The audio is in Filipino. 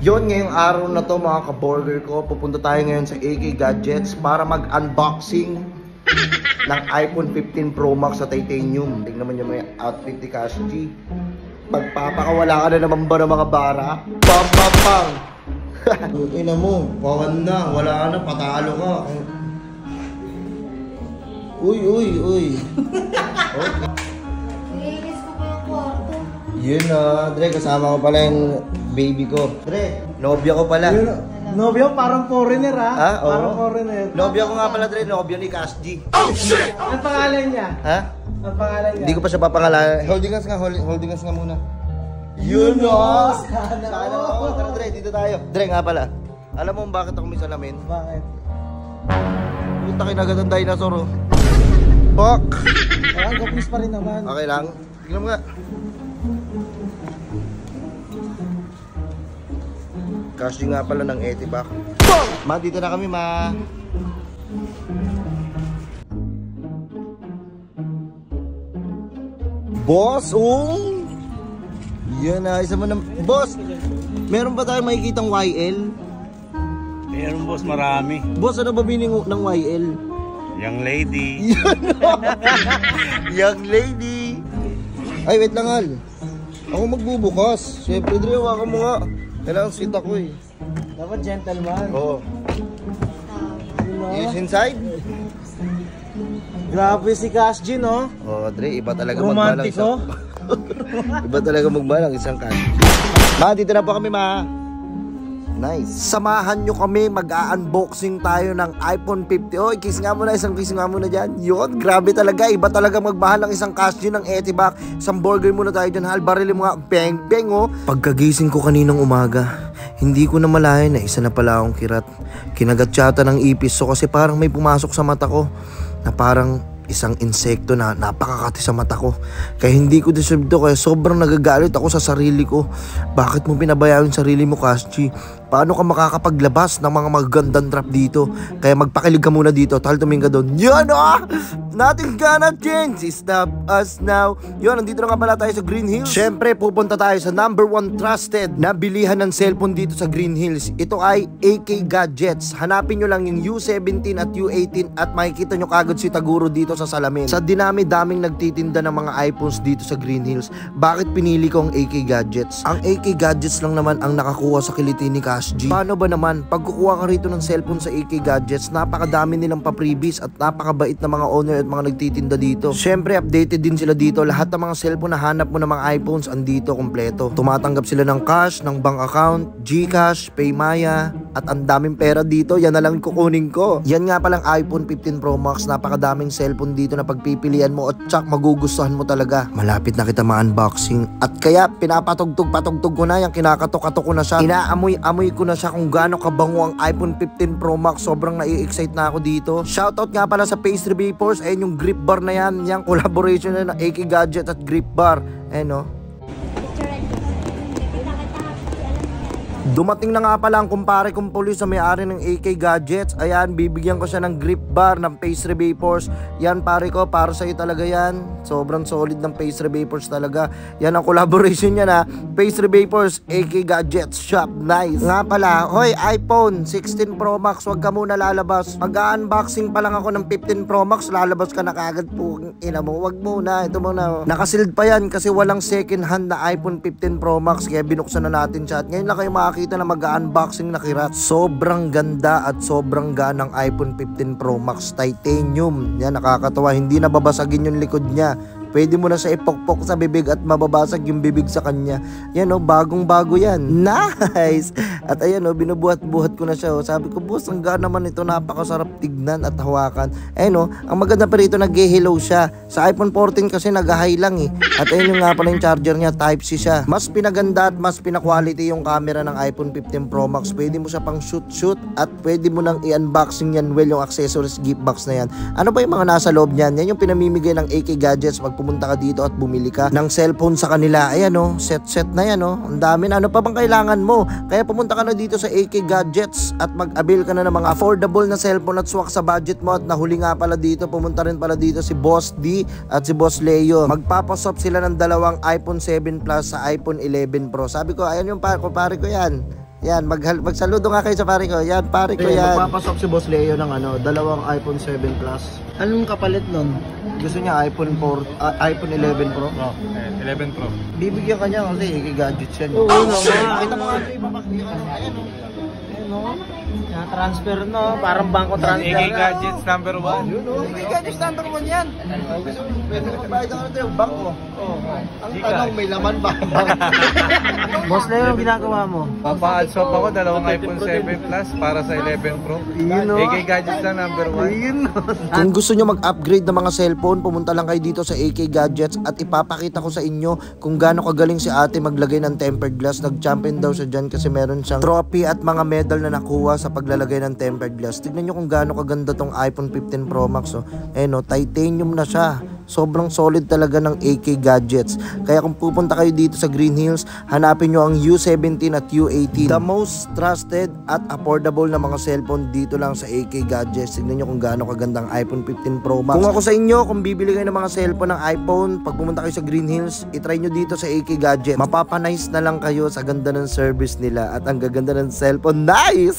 Yon, ngayong araw na to mga ka-burger ko, pupunta tayo ngayon sa AK Gadgets para mag-unboxing ng iPhone 15 Pro Max sa titanium. Tingnan naman yung may outfit ni Cash G. Magpapakawala ka na naman ba ng mga bara? Pam pam pam! Tingnan mo, pawan na, wala ka na, patalo ka. Uy. Okay. Nilinis ko pa yung kwarto. Yun na, Dre, kasama ko pala yung baby ko. Dre, nobya ko pala. Nobyo, parang foreigner ha? Ah, oo. Parang foreigner. Nobya ko nga pala, Dre, nobya ni Cash G. Oh shit! Ang pangalan niya? Ha? Ang pangalan niya? Hindi ko pa siya papangalanan. Holding hands nga muna. Yun o! Sana all. Tara, Dre, dito tayo. Dre nga pala. Alam mo bakit ako may salamin? Bakit? Puta kinagat ang dinosaur oh. Fuck! Ayan, kapis pa rin naman. Okay lang. Tignan mo nga. Cash nga pala ng Etibac. Ma, dito na kami, ma. Boss, oh! Yan na, isa mo na. Boss, meron ba tayong makikitang YL? Meron boss, marami. Boss, ano ba meaning ng YL? Young lady. Young lady. Ay, wait lang, Al. Ako magbubukas. Siyempre, Dre, hawakan mo nga. Kailangan sweet ako eh. Dapat gentleman. Oo. Is inside? Grabe si Cash G, no? Oo, Dre, iba talaga Romantiko. Iba talaga magbalang isang kan. Ma, dito na po kami, ma. Nice. Samahan nyo kami, mag-unboxing tayo ng iPhone 50. Oy, kiss nga muna, isang kiss nga muna dyan. Yun, grabe talaga. Iba talaga magmahal ng isang Cash G ng Etibac. Isang burger muna tayo dyan. Hal, barili mo nga. Bang, bang, oh. Pagkagising ko kaninang umaga, hindi ko na malayan na isa na pala akong kirat. Kinagat yata ng ipis. So kasi parang may pumasok sa mata ko na parang isang insekto na napakakati sa mata ko. Kaya hindi ko deserve to. Kaya sobrang nagagalit ako sa sarili ko. Bakit mo pinabayaan yung sarili mo, Cash G? Paano ka makakapaglabas ng mga magagandang trap dito? Kaya magpakilig ka muna dito. Tal, tumingin ka doon. Yan ah! Nothing gonna change. Stop us now. Yun, nandito na nga pala tayo sa Green Hills. Siyempre, pupunta tayo sa #1 trusted na bilihan ng cellphone dito sa Green Hills. Ito ay AK Gadgets. Hanapin nyo lang yung U17 at U18 at makikita nyo kagad si Taguro dito sa salamin. Sa dinami-daming nagtitinda ng mga iPhones dito sa Green Hills, bakit pinili ko ang AK Gadgets? Ang AK Gadgets lang naman ang nakakuha sa kiliti ni Cash G. Paano ba naman, pag kukuha ka rito ng cellphone sa AK Gadgets, napakadami nilang pa-freebies at napakabait na mga owner at mga nagtitinda dito. Siyempre, updated din sila dito. Lahat ng mga cellphone na hanap mo ng mga iPhones, andito kompleto. Tumatanggap sila ng cash, ng bank account, GCash, Paymaya, at ang daming pera dito. Yan na lang kukunin ko. Yan nga palang iPhone 15 Pro Max. Napakadaming cellphone dito na pagpipilian mo at tsak magugustuhan mo talaga. Malapit na kita ma-unboxing. At kaya pinapatugtog-patugtog ko na. Yung kinakatok-katok ko na siya. Inaamoy-amoy ko na siya kung gaano kabango ang iPhone 15 Pro Max. Sobrang nai-excite na ako dito. Shoutout nga pala sa Pastry Vapors. Ayun yung grip bar na yan. Yung collaboration na ng AK Gadget at grip bar. Ayun no. Dumating na nga pala ang kumpare kong pulis sa may-ari ng AK Gadgets. Ayan, bibigyan ko siya ng grip bar ng Pastry Vapors. Yan pare ko, para sa'yo talaga yan. Sobrang solid ng Pastry Vapors talaga. Yan ang collaboration niya na Pastry Vapors, AK Gadgets Shop. Nice. Nga pala, hoy, iPhone 16 Pro Max, wag ka muna lalabas. Mag-unboxing pa lang ako ng 15 Pro Max, lalabas ka na kagad po. Ina mo, wag muna. Ito muna. Nakasild pa yan kasi walang second hand na iPhone 15 Pro Max. Kaya binuksan na natin siya. At ngayon lang kayo makakita na mag-unboxing na kirat. Sobrang ganda at sobrang gaan ng iPhone 15 Pro Max. Titanium. Yan, nakakatawa. Hindi na babasagin yung likod niya. Pwede mo na siya ipokpok sa bibig at mababasag yung bibig sa kanya. Yan o, bagong-bago yan. Nice! At ayan o, binubuhat-buhat ko na siya o. Sabi ko, boss, ang gaan naman ito. Napakasarap tignan at hawakan. Ayun o, ang maganda pa rito, nag-hello siya. Sa iPhone 14 kasi nag-high lang eh. At ayun yung nga pala yung charger niya, Type-C siya. Mas pinaganda at mas pinaquality yung camera ng iPhone 15 Pro Max. Pwede mo siya pang shoot at pwede mo nang i-unboxing yan well yung accessories gift box na yan. Ano ba yung mga nasa loob niyan? Yan yung pinamimigay ng AK Gadgets pag pumunta ka dito at bumili ka ng cellphone sa kanila. Ayan o, set na yan o. Ang dami na. Ano pa bang kailangan mo? Kaya pumunta ka na dito sa AK Gadgets at mag-avail ka na ng mga affordable na cellphone at swak sa budget mo. At nahuli nga pala dito, pumunta rin pala dito si Boss D at si Boss Leo. Magpapaswap sila ng dalawang iPhone 7 Plus sa iPhone 11 Pro. Sabi ko, ayan yung pare ko yan. Yan, magsaludo nga kayo sa pare ko. Yan, pare ko yan. Magpapasok si Boss Leo ng dalawang iPhone 7 Plus. Anong kapalit nun? Gusto niya iPhone 11 Pro? 11 Pro. Bibigyan ka niya kasi gadgets yan. Oo, no. Kita mo nga ito, ipapakita ka. Ayan o. Transfer no, parang bangko transfer. AK Gadgets number 1. Yun o, AK Gadgets number 1 yan. Pwede mo bayad ako ito yung bangko. Ang tanong, may laman ba? Boss Leo, ang ginagawa mo? Papa-adswap ako, dalawang iPhone 7 Plus para sa 11 Pro. AK Gadgets na number 1. Kung gusto nyo mag-upgrade ng mga cellphone, pumunta lang kayo dito sa AK Gadgets at ipapakita ko sa inyo kung gaano kagaling si ate maglagay ng tempered glass. Nag-champion daw siya dyan kasi meron siyang trophy at mga medal na nakuha sa paglalagay ng tempered glass. Tignan nyo kung gaano kaganda tong iPhone 15 Pro Max. Titanium na siya. Sobrang solid talaga ng AK Gadgets. Kaya kung pupunta kayo dito sa Green Hills, hanapin nyo ang U17 at U18. The most trusted at affordable na mga cellphone dito lang sa AK Gadgets. Tignan nyo kung gaano kaganda ang iPhone 15 Pro Max. Kung ako sa inyo, kung bibili kayo ng mga cellphone ng iPhone, pag pumunta kayo sa Green Hills, itry nyo dito sa AK Gadgets. Mapapanice na lang kayo sa ganda ng service nila at ang gaganda ng cellphone. Nice!